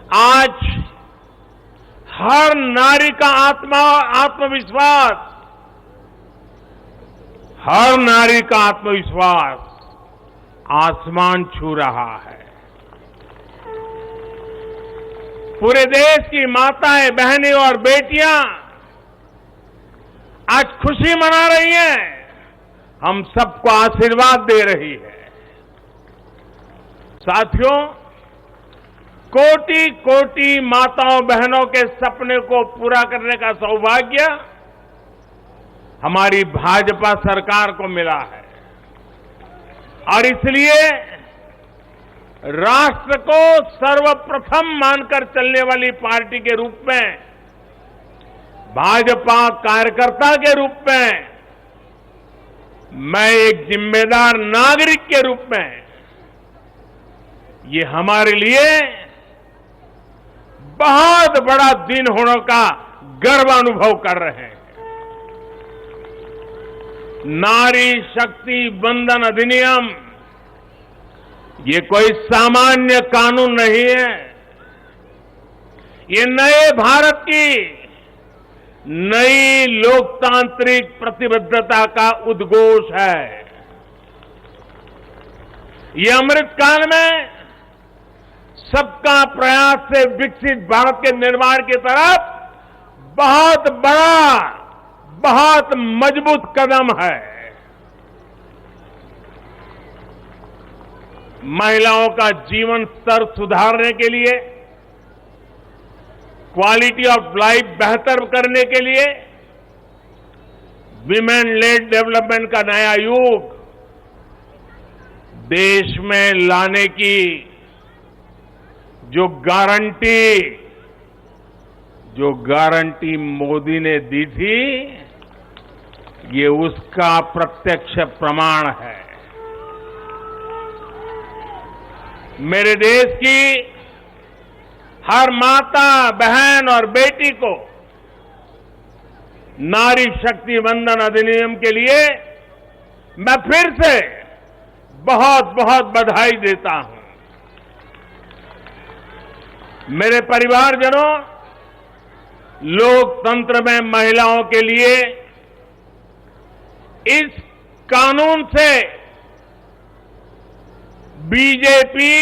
आज हर नारी का आत्मविश्वास, हर नारी का आत्मविश्वास आसमान छू रहा है। पूरे देश की माताएं, बहनें और बेटियां आज खुशी मना रही हैं, हम सबको आशीर्वाद दे रही है। साथियों, कोटि कोटि माताओं बहनों के सपने को पूरा करने का सौभाग्य हमारी भाजपा सरकार को मिला है और इसलिए राष्ट्र को सर्वप्रथम मानकर चलने वाली पार्टी के रूप में, भाजपा कार्यकर्ता के रूप में, मैं एक जिम्मेदार नागरिक के रूप में ये हमारे लिए बहुत बड़ा दिन होने का गर्व अनुभव कर रहे हैं। नारी शक्ति वंदन अधिनियम ये कोई सामान्य कानून नहीं है, ये नए भारत की नई लोकतांत्रिक प्रतिबद्धता का उद्घोष है। ये अमृतकाल में सबका प्रयास से विकसित भारत के निर्माण की तरफ बहुत बड़ा, बहुत मजबूत कदम है। महिलाओं का जीवन स्तर सुधारने के लिए, क्वालिटी ऑफ लाइफ बेहतर करने के लिए विमेन लेड डेवलपमेंट का नया युग देश में लाने की जो गारंटी मोदी ने दी थी, ये उसका प्रत्यक्ष प्रमाण है। मेरे देश की हर माता, बहन और बेटी को नारी शक्ति वंदन अधिनियम के लिए मैं फिर से बहुत बहुत बधाई देता हूं। मेरे परिवारजनों, लोकतंत्र में महिलाओं के लिए इस कानून से बीजेपी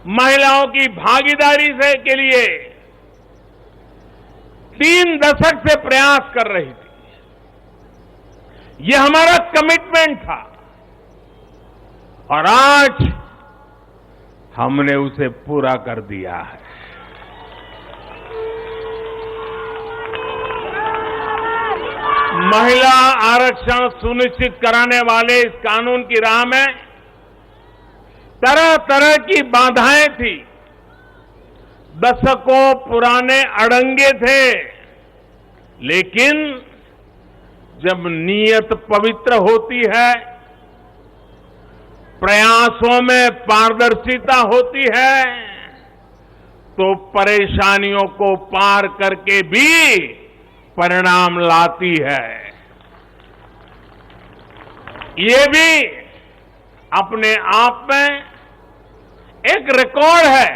महिलाओं की भागीदारी से के लिए 3 दशक से प्रयास कर रही थी। यह हमारा कमिटमेंट था और आज हमने उसे पूरा कर दिया है। महिला आरक्षण सुनिश्चित कराने वाले इस कानून की राह में तरह तरह की बाधाएं थी, दशकों पुराने अड़ंगे थे, लेकिन जब नीयत पवित्र होती है, प्रयासों में पारदर्शिता होती है, तो परेशानियों को पार करके भी परिणाम लाती है। ये भी अपने आप में एक रिकॉर्ड है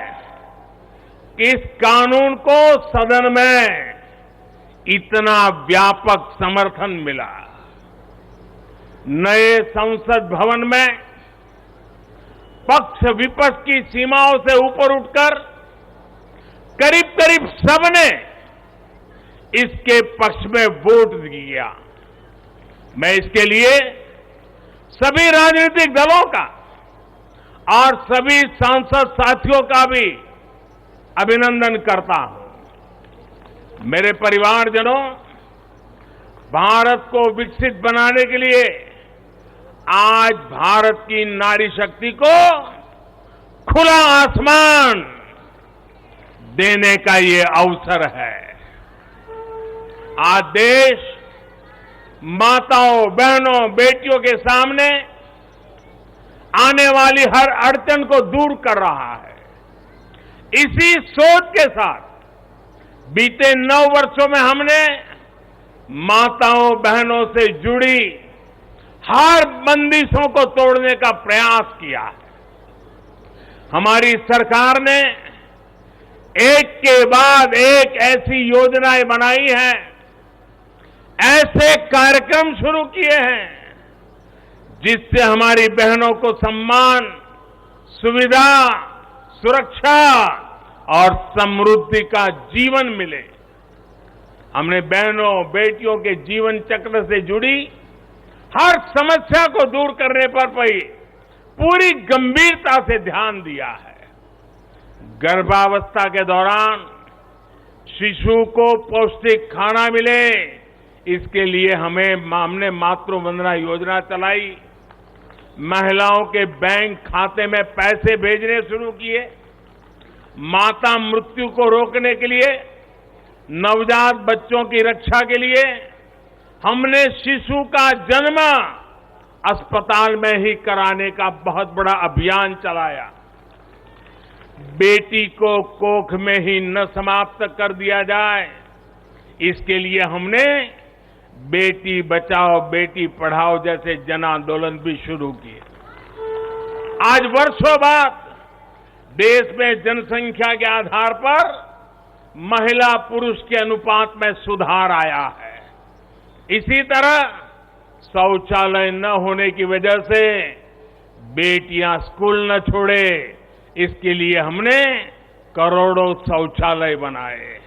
कि इस कानून को सदन में इतना व्यापक समर्थन मिला। नए संसद भवन में पक्ष विपक्ष की सीमाओं से ऊपर उठकर करीब करीब सबने इसके पक्ष में वोट दिया। मैं इसके लिए सभी राजनीतिक दलों का और सभी सांसद साथियों का भी अभिनंदन करता हूं। मेरे परिवारजनों, भारत को विकसित बनाने के लिए आज भारत की नारी शक्ति को खुला आसमान देने का ये अवसर है। आज देश माताओं, बहनों, बेटियों के सामने आने वाली हर अड़चन को दूर कर रहा है। इसी सोच के साथ बीते 9 वर्षों में हमने माताओं, बहनों से जुड़ी हर बंदिशों को तोड़ने का प्रयास किया है। हमारी सरकार ने एक के बाद एक ऐसी योजनाएं बनाई हैं, ऐसे कार्यक्रम शुरू किए हैं जिससे हमारी बहनों को सम्मान, सुविधा, सुरक्षा और समृद्धि का जीवन मिले। हमने बहनों बेटियों के जीवन चक्र से जुड़ी हर समस्या को दूर करने पर पूरी गंभीरता से ध्यान दिया है। गर्भावस्था के दौरान शिशु को पौष्टिक खाना मिले, इसके लिए हमने मातृ वंदना योजना चलाई। महिलाओं के बैंक खाते में पैसे भेजने शुरू किए। माता मृत्यु को रोकने के लिए, नवजात बच्चों की रक्षा के लिए हमने शिशु का जन्म अस्पताल में ही कराने का बहुत बड़ा अभियान चलाया। बेटी को कोख में ही न समाप्त कर दिया जाए, इसके लिए हमने बेटी बचाओ बेटी पढ़ाओ जैसे जन आंदोलन भी शुरू किए। आज वर्षों बाद देश में जनसंख्या के आधार पर महिला पुरुष के अनुपात में सुधार आया है। इसी तरह शौचालय न होने की वजह से बेटियां स्कूल न छोड़े, इसके लिए हमने करोड़ों शौचालय बनाए।